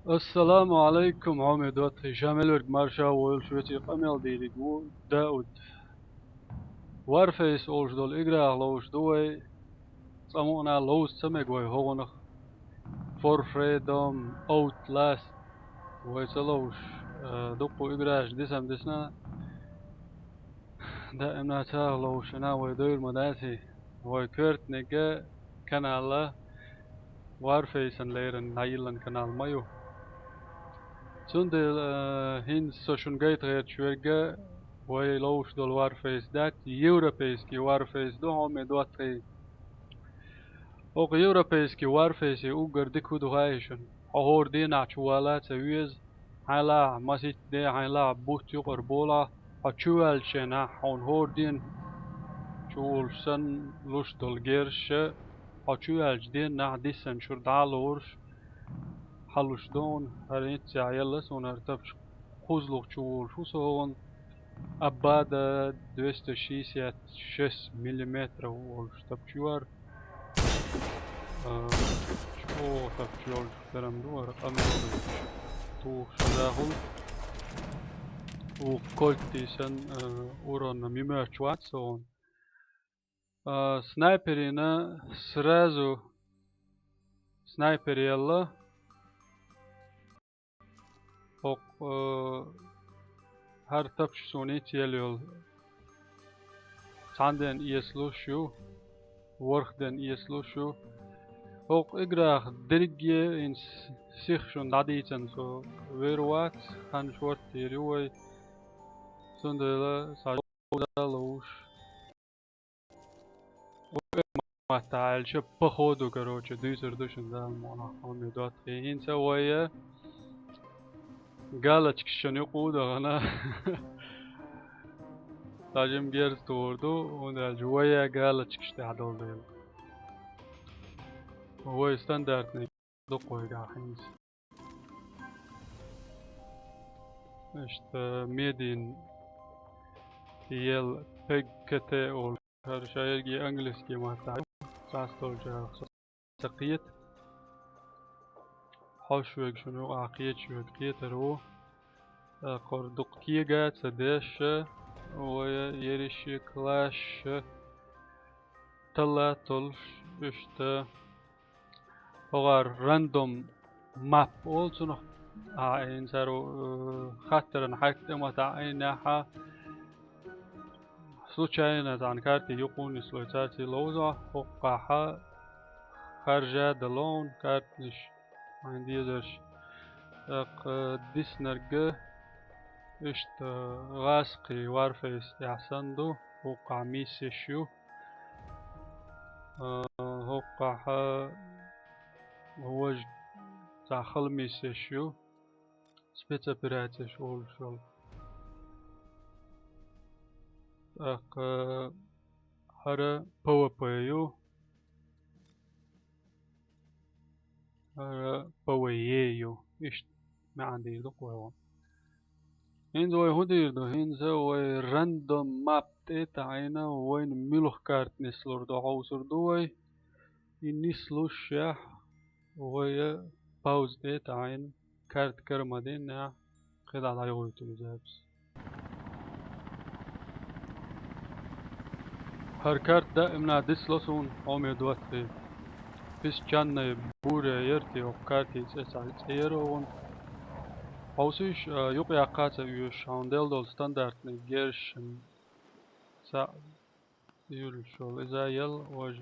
السلام عليكم عمد وطي شامل مرشا والشوتي قميل ديلي داود وارفيس أولش دول إجرا لوش دوي سامونا لوش سمجوي هونخ فور فريدوم أوت لاست ويسلوش دقو إجراش دسم دسنا دائما تاه لوش أنا ويدور مداتي ويكرت نجا كنالا وارفيسن ليرن نايلن كنال مايو Zonder hin station gate شوية ويلوش دول وارفيس دات يوروبيسكي وارفيس دو هم دوتري او يوروبيسكي وارفيس اوغر ديكو دو هايشن هور دي ناتشوالا تسويز هلا مسيت دي هلا بوت يقر بولا هتشوال شنا هون هور دين شول سن لوش دول جيرش هتشوال جدين نا ديسن شور دالورش حلوش دون هريت يلس ونرتبش خزلوك شول شو سهون أبعاد 266 مليمتر والشتبشور شو تبشور درم دو رقم تو شداهل وكولتي سن ورن ميمرش واتسون سنايبرينا سرازو سنايبر يلا هر تبش سونيت يليول عندن يسلوشو ورخدن يسلوشو ook igraag dirigje in zich schon daditen so weer wat gaan short hieroi zonder salos متعال شو بخودو كروچه دوسر دوشن ده مانا هم دوات این سوایه قالت كشنو قودا انا تاجم جيرز توردو وده جوايا قالت كشتي عدول ديل هو ستاندرد نيك دقوي قاحينز اشت ميدين يل بيكتي اول هر شايرجي انجلسكي ما تعرف ساستول جا سقيت حوشوك شنو عقيت شو قيت رو قردق كيجا تدش ويريش كلاش تلاتولش اشت هغار راندوم ماب also nog in zero خاطر حكت ما تعينها случайно عن كارتي يقون سلوتاتي لوزا وقاحة خارجة دلون كارتنش عندي درش ديسنرج اشت غاسقي وارفيس يحسندو وقع ميسيشيو وقاحة هو داخل ميسيشيو سبيتا براتش شول شول هر باور بايو هر باوييو إيش ما عندي دقوة هين زوي هودير دو هين زوي راندوم ماب تيتا عينا وين ميلوخ كارت نسلور دو عوصر دوي نسلو الشاح وهي باوز تيتا عين كارت كرمدين نا قيد على يغويتو زابس هر كارت دائما ديسلوسون عمي دواتي بس جان بوري يرتي او كارتي تسيرون اوسيش يقيا قاتا يوش عندل دول ستاندرد نجيرشن سا يولشول إذا يل وج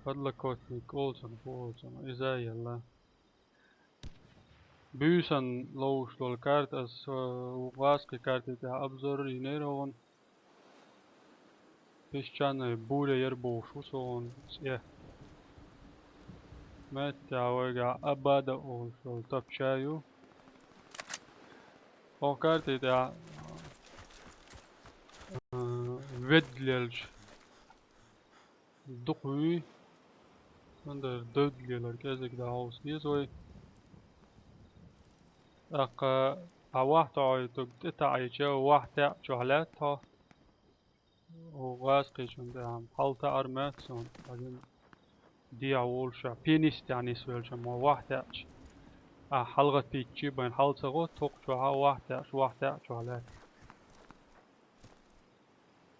فضلكوتنيك أولسن إذا يلا بيسن لوش دول كارت as وغاسك كارت تاع أبزر ينيرون بس جان بوري يربو شوسون سيه متى وجع أبدا أولشول طب شايو او كارت تاع فيدلج دقوي عند دودلر كازك دا هاوس يزوي اق واحد عايتو تتعيشا واحد شغلاتها وغاسقي شون دام حالتا أرمات سون بعدين دي عولشا بينيست يعني سويلشا ما واحد حلقة تيجي بين حلقة غو توق شوها واحدة شوالات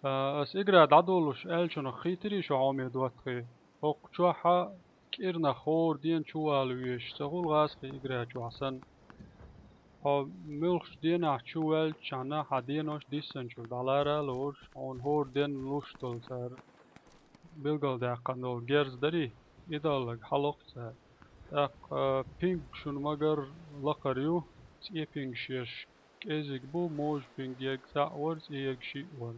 اس إجراد عدولش ألشون خيتري شو عامي دواتخي توق شوها كيرنا خور دين شوالويش سهول غاسخي إجراد شو حسن ها ملخش دين شوال شانا حدينوش ديسن شو دالارا لوش on هور دين لوش تول سر بلغل دا قندول جرز داري إدالك حلق سر بينج شون مگر لقريو تي بينج شيش كيزيك بو موج بينج يك ساورز يك شي ور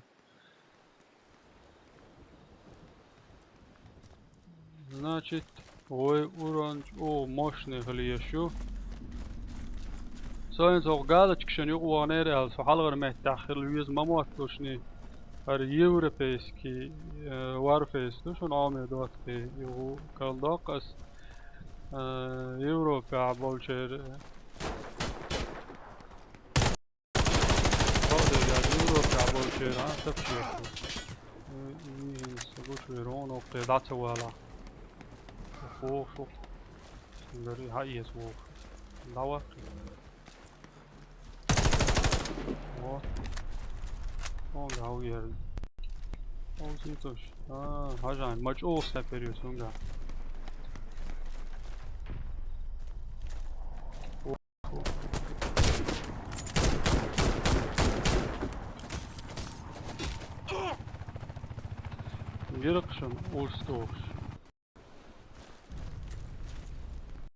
значит ой уранж о мощный хлешу ساين سوق قالك شنو يقوانير على حلقة ما تأخر الويز ما موتوشني هر يوروبيسكي وارفيس دوشون عامي دوت كي يو كالداقس يوروبا بولشير بعد يا يوروبا بولشير ها تبشير سبوش ويرون وقت دعت ولا فوق فوق سندري هاي يسوق دعوة Oh, gauw hier. Oh, ziet dus. Hij zijn. Much all step period, zonga. Girkşun olstoş.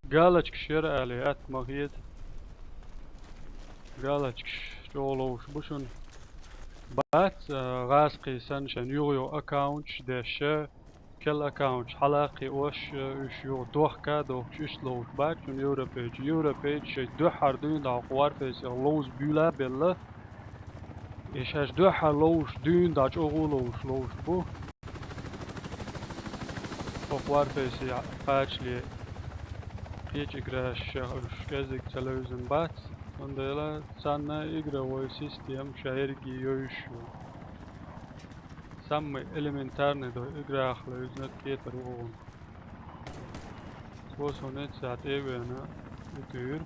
Galach kşer ali at magiyet. Galach kşoloş buşun. بات غاسقي سنشن يوريو اكاونتش داشا كل اكاونتش حلاقي وش يو دوخكا دوخش اشلوش بات شن يورا بيج شي دو حردين دا قوار فيس لوز بولا بلا ايش هاش دو حلوش دين داج اوغولوش لوش بو قوار فيس قاش لي قيج اقراش شهرش كازك تلوزن بات Ondela sana igra voj sistem šairgi joishu. Samme elementarne do igra ahluznet keter oğun. Svosonet saat evena utur.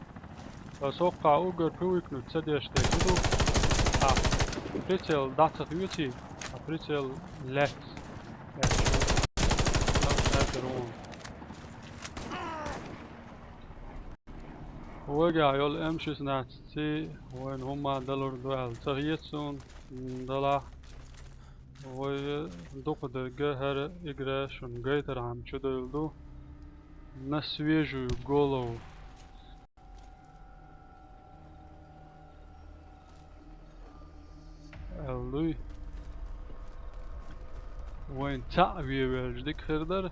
Soqa ugur puiknu tsadeshte kudu. Pricel datsak yuti. Pricel left. Left oğun. وقع يول امشي سناتي وين هما دلور دوال تغييتسون دلا ويدوق دقهر اقراشون قيتر عم شدلدو نسويجو قولو اللوي وين تعبي بالجدك خردر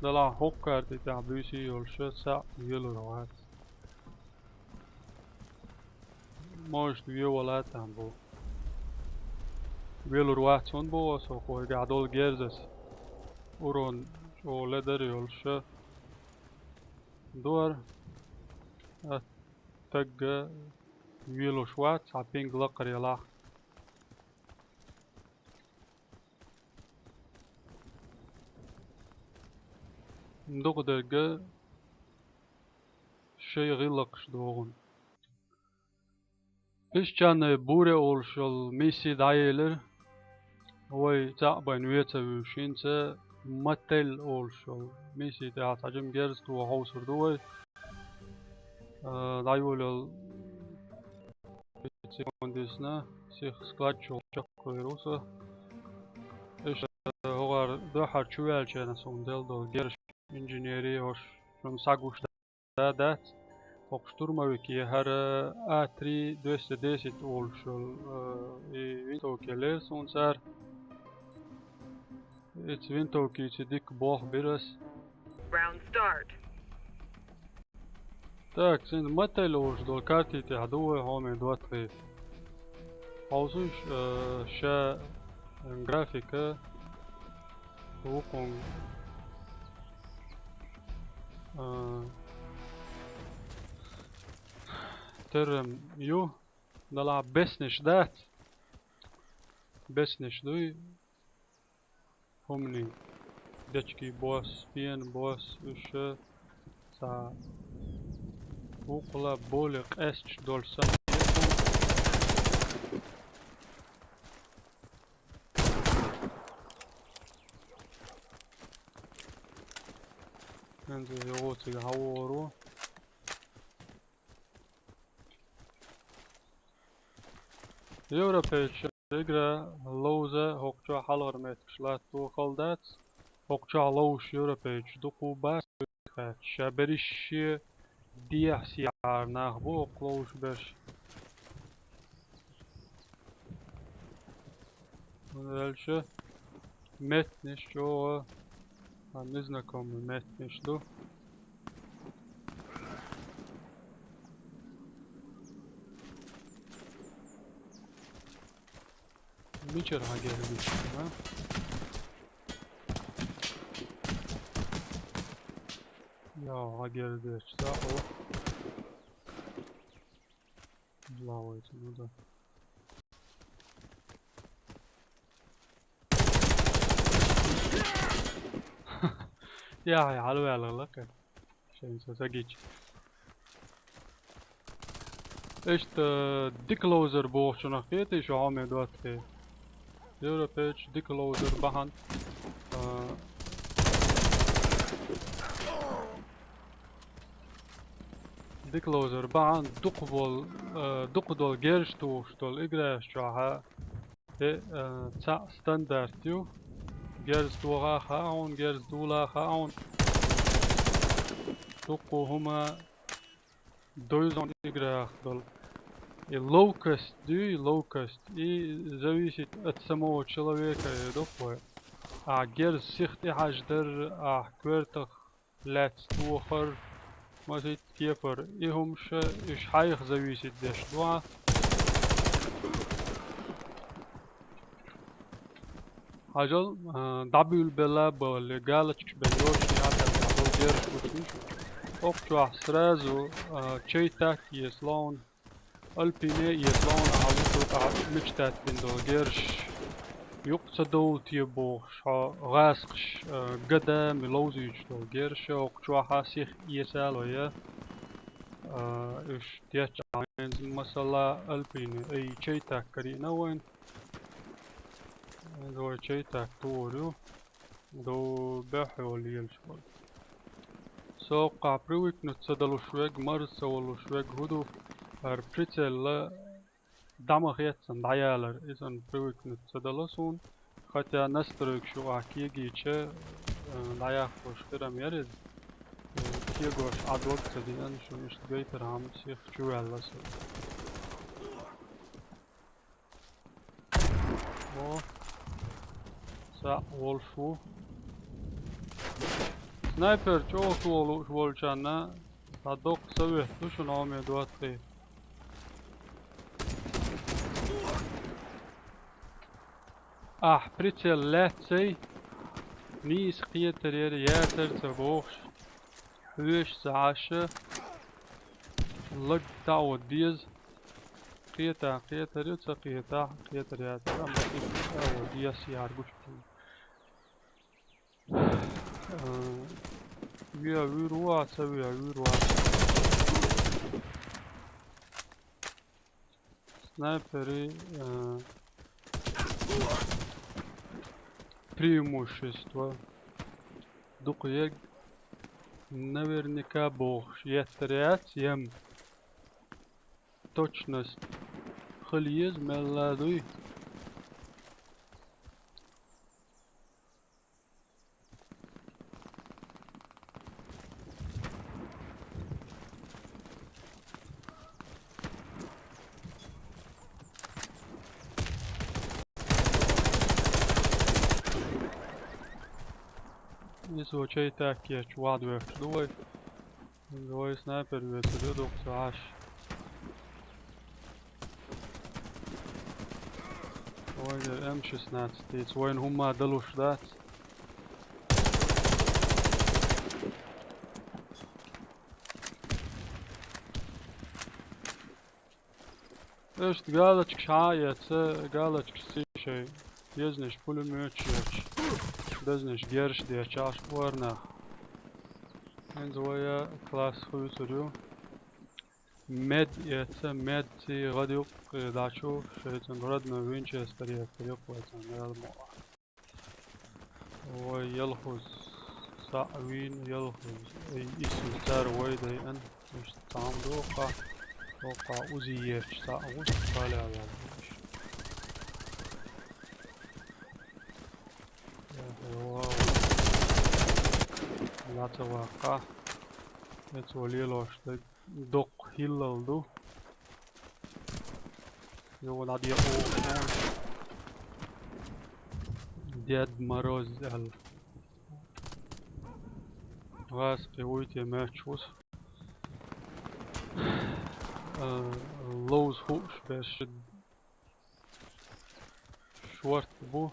دلا حقار تتعبيسي يولشو ساق يلو روات ماش دوی ولات هم بو ویلو روات سون بو سو خوی قعدول گرزس اورون شو لدر يولش دور تق ويلو شوات عبين قلقر يلا ندوق درقة شي غلقش دوغن إيش كان بوري أولشل ميسي دايلر هو تعبان ويتا وشينتا متل أولشل ميسي تعت عجم جرز تو هوسر دوي دايول سيكوندسنا سيخ سكلاتشو شكو يروسا إيش هو دوحر شوال كان سوندل دول جرش إنجينيري هوش شون ساقوش دات Okşturmaviki her A3 210 oluşul vintokeler sonser it's vintoki dik boh biraz Round start. Так, sind متى لوش دول كارتي تعدوه هم دوت خيف حوزوش شا جرافيكا وقم ترم يو نلعب بسنش دات بسنش دوي همني دچكي بوس بين بوس وش سا وقلا بولق اسش دول سن انزل يغوتي هورو يورا بيتش اقرا لوزة هوكجا حلغر ميتكشلات تو خلدات هوكجا لوش يورا بيتش دقو باس شابريش ديح سيار ناخبو قلوش برش دلشه متنش جو نزنكم متنش دو میچر ها geldi ha ya ha geldi işte o lava için o da ya حلو على لك عشان ساجيج ايش ديكلوزر بوشنا خيتي شو عم دوت خي يورا بيتش ديكلوزر بهن ديكلوزر بهن دقبل جيرش توشتول اجراش شوها تا ستاندرتيو جيرز دوغا خاون جيرز دولا خاون دقو هما دوزون اجراخ دول لوكست دي لوكست и зависит от самого человека и такое. А герз сихти хаждер квертах лет стухар может кефер и хумше иш хайх зависит деш два. Хажал дабюл бела бал галочки бельош ята дабл герз кушниш. Окчуах сразу чейтак еслон البيني يطلعون على طول مجتات بندو جيرش يقصدوا تيبوش غاسقش قدام لوزيج دو جيرش وقشوا حاسيخ يسالو يا اش تياتش عين مثلا البيني اي تشيتاك كرينا وين دو تشيتاك تورو دو بحو ليلشول سوقع برويك نتصدلو شويق مرسا ولو شويق هدو Прицел дамах етсен даяалар изон привыкнут цедалосун, хотя настройк шу акиегиче даях пош пирамерез киегош адлок цединан шу мишт гейтер хам сих чуэллас. О са волшу снайпер чо тулу волчана адок совет тушу науме 23. Прицел летсей نيس قيتر ياتر تبوخش هوش سعاشة لق تاو ديز قيتا يوتسا قيتا ياتر أما تاو ديز يارجوش ويا ويروا سويا ويروا снайперы преимущество дукуег наверняка бог ятрят ем точность хлиез меладуй Isso čia takie čuadve двое снайпер вертолет аж. Ой, М16, jetzt wollen Hummer dalo штат. Эшт галочка шаяца, галочка сишей. Езнеш пулеметчик. Bezneš gerš die čaš orna. En zoja klas huisurio. مد يتسا مد سي غديق داشو شيتن ردنا وينشستر يتريق ويتن يالمو ويلخز ساعوين يلخز اي اسو سار ويدي ان مش تعم دوقع وقع وزيش ساعوش طالع والوش واو لا توقع يتولي لوش دق هيلل دو يقول عدي اوه ديد مروز ال غاس قويتي ماتشوس لوز هوش باش شورت بو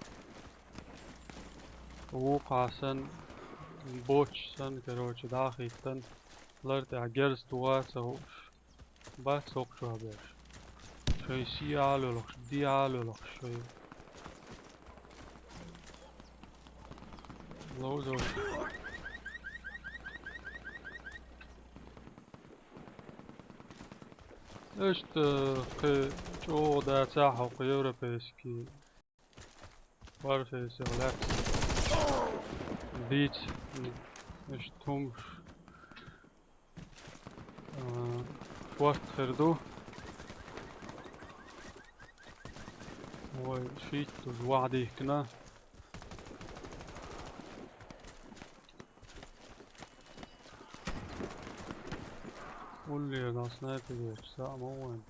وقع سن بوش سن كروش داخل تن لرت عجرز توات هوش بات سوق شو باش شوي سي عالو لخش دي عالو لخش شوي لوز هوش اشت شو دا تاحو قيورة بيسكي وارفيسي غلاكس بيت اشت همش شوارت خردو وشيت وعدي كنا قول لي انا سنايبر بيش ساعة موين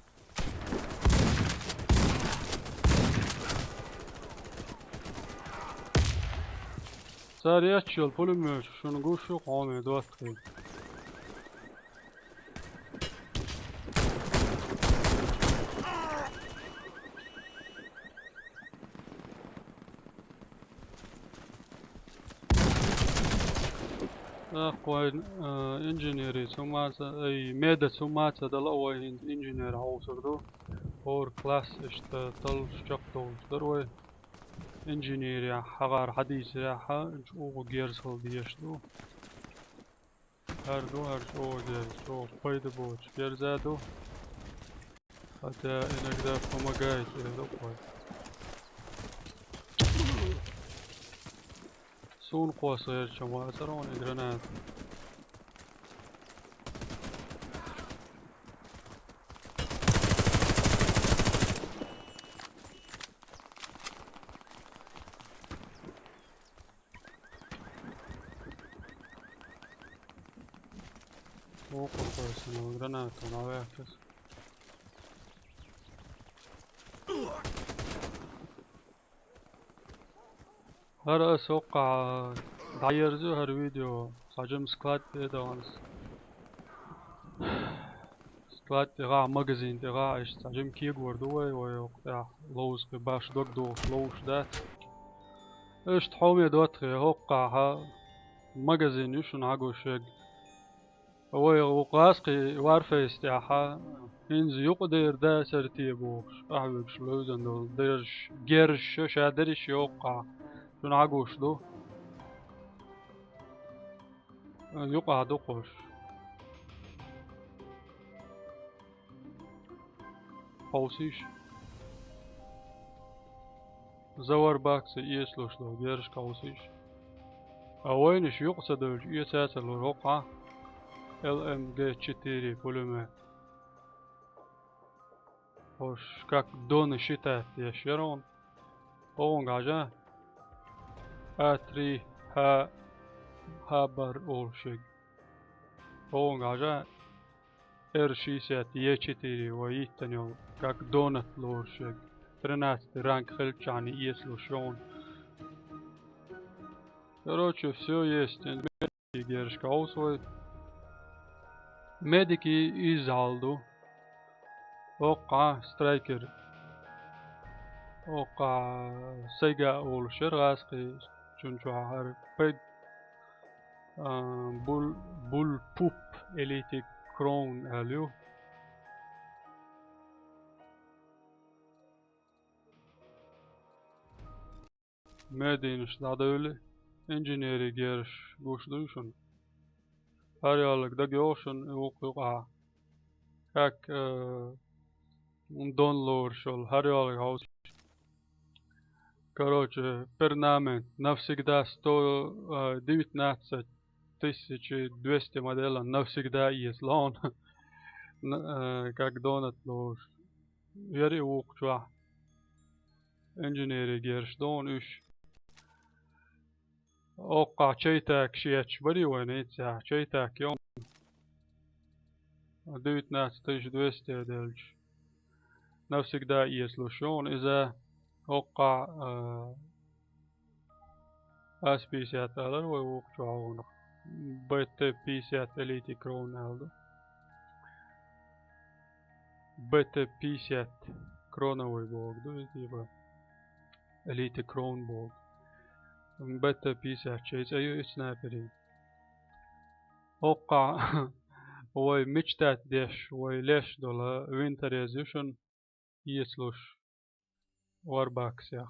ساري اتشل بولمش شنو قول شو قومي دوات خيل اقوى انجينيري سماتا اي ميدا سماتا دل اوي انجينير هاوسردو اور كلاس اشت تل شقتو دروي انجينير يا حغار حديث يا حا او جيرز هول ديشتو هردو او جيرز او بايد بوش جيرزادو حتى انك دا فما قايت يدو بايد سون قوصير شما سرون اجرانات موقع قوصير اجرانات ونعويكس هر اسوقع دايرزو هر فيديو صاجم سكلات بيدوانس سكلات تغا ماجازين تغا ايش صاجم كيق وردوي ويوقع لوز باش دوك دو لوش دات ايش تحومي دوتخي هوقع ها ماجازين يشون عقو شيق وقاسقي وارفيس تاعها ينزي يقدر دا سرتيبوش احبك شلوزن دول ديرش جيرش شادرش يوقع شون عقوش دو يقع دقوش قوسيش زور باكس يسلوش دو جيرش قوسيش اوينش يقصدوش يساسل الوقع LMG4 пулемет. Уж как Дон считает ящерон. Он гажа. А3 хабар олшиг. Он гажа. R60 E4 воитанил как Донат лошиг. 13 ранг хельчани еслушон. Короче, все есть. Гершка усвоит. Медики изалду. Oqa striker. Oqa sega oluşur gasqi çünkü har pek bul pup elite crown alıyor. Medin işte da öyle engineeri giriş güçlüyüşün. Her yıllık da görüşün oqa Как донлор шел, Харьял хаус. Короче, пернамент навсегда 119 1200 моделей навсегда есть лон. Как донат лож. Яри укчва. Инженери герш дон уш. Оqa чайтак шиач бари войнеца. Чайтак йом. 19200 дельч. Навсегда есть лошон. Иза оqa S50 eller var укчва он. BT50 Elite Crown aldı. BT50 Crown'u boldu. Diye Elite Crown boldu. BT50 şey sniperi. Oqa Ой, мечтать деш, ой, леш дола, winter yazıyorsun, yesluş, warbaksia.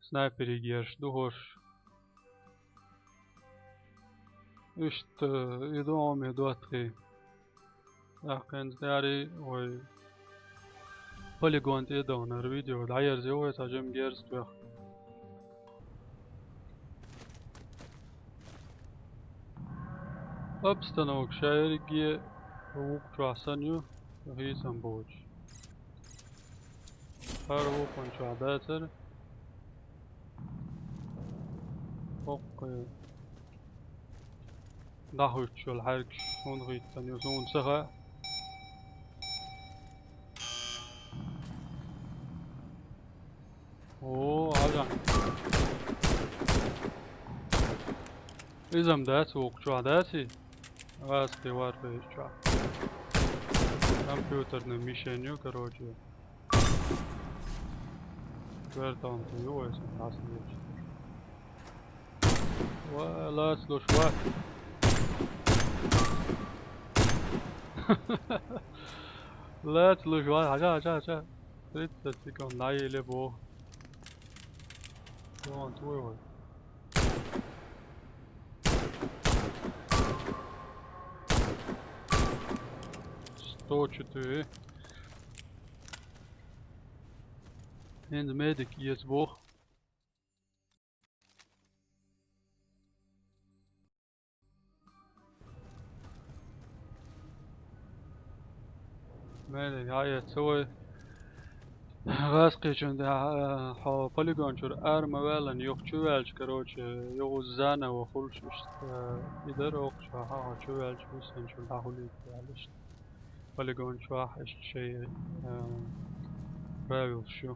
Sniperi gerş, duhoş. İşte, idom je 2-3. Akın zdari, ой, poligon idonlar video, dajer zove sađem gerst, Обстановка шаерги укчасаню хисам боч. Хару конча датер. Окей. Дахуч الحرك شون غيتان يزون سخا. اوه عجان. إذا مدات وقچوا داتي. Раски варфейча. Компьютерное мишенью, короче. Вертанты его, если нас не لا слушай, what? لا слушай, what? عجا. 30 секунд, наели бо. Вон твой вот. Точно. En medic есть бог. Medic هاي تسوي غاسقي شون ده حو بوليجون شور ارما ولا يوك شوالش كروچ يو زانا وخلش مش يدر اوك شو ها شوالش بس شو هاولي علش بوليجون شو شيء رايل شو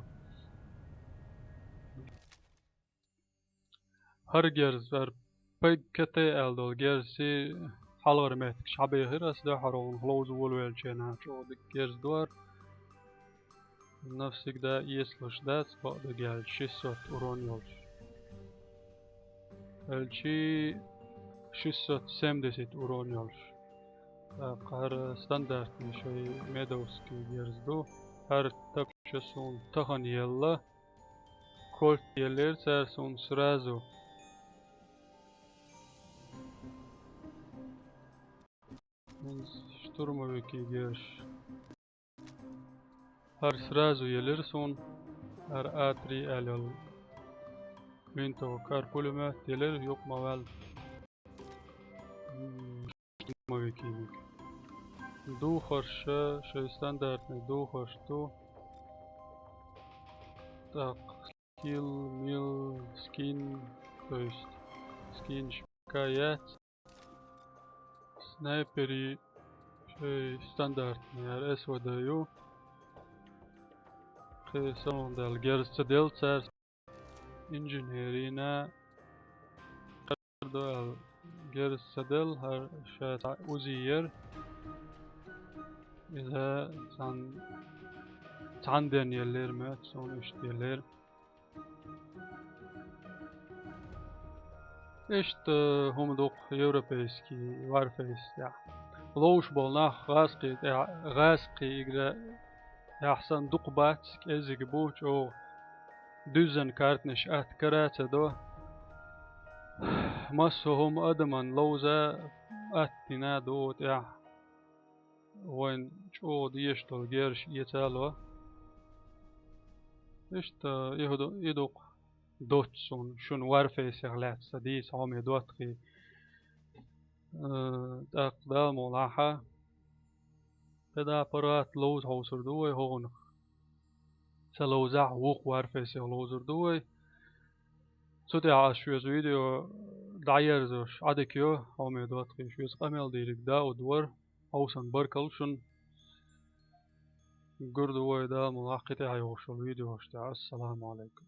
هرجرز ور بكتي الدول جرسي حلور متك شعبي هرس ده حرون هلوز ولويل شينا شو دكيرز دور نفسك ده يسلش ده بعد جال 600 أورون يولش الشي 670 أورون يولش قهر ستاندرد شوي ميدوسكي جرز دو هر تبشسون تخن يلا كولت يلير سرسون سرازو штурмовики герш. Har сразу gelirsin. Har A3 alal. Minto kar pulümet gelir yok maval. Штурмовики. Ду хорошо, что стандартный, ду хорошо. Так, скилл, мил, скин, то есть скин шкаят. Снайпери стандартный, РС выдаю. Sonunda gerçedel ser injinerina kadar gerçedel her şey uziyer. İza san deneyler mi? Son işler. İşte humduk Европейский Warface ya. Loş bolna gaski igre أحسن دقبات إزج بوش أو دوزن كارتنش أتكرات دو مسهم أدمن لوزا أتنا دوت وين شو ديشتو جيرش يتالوا إشت يدوق دوتسون شون وارفي سغلات سديس عمي دوتخي أقدام ولاحة بدا برات لوز هوسر دوي هون سلوزع وق وارفي سغلوزر دوي سوتي عاشوز فيديو دعير زوش عدكيو عمي دوتخي شوز قمل ديرك دا ودور هوسن بركلشن قردو دا ملاقتي عيوش الفيديو السلام عليكم.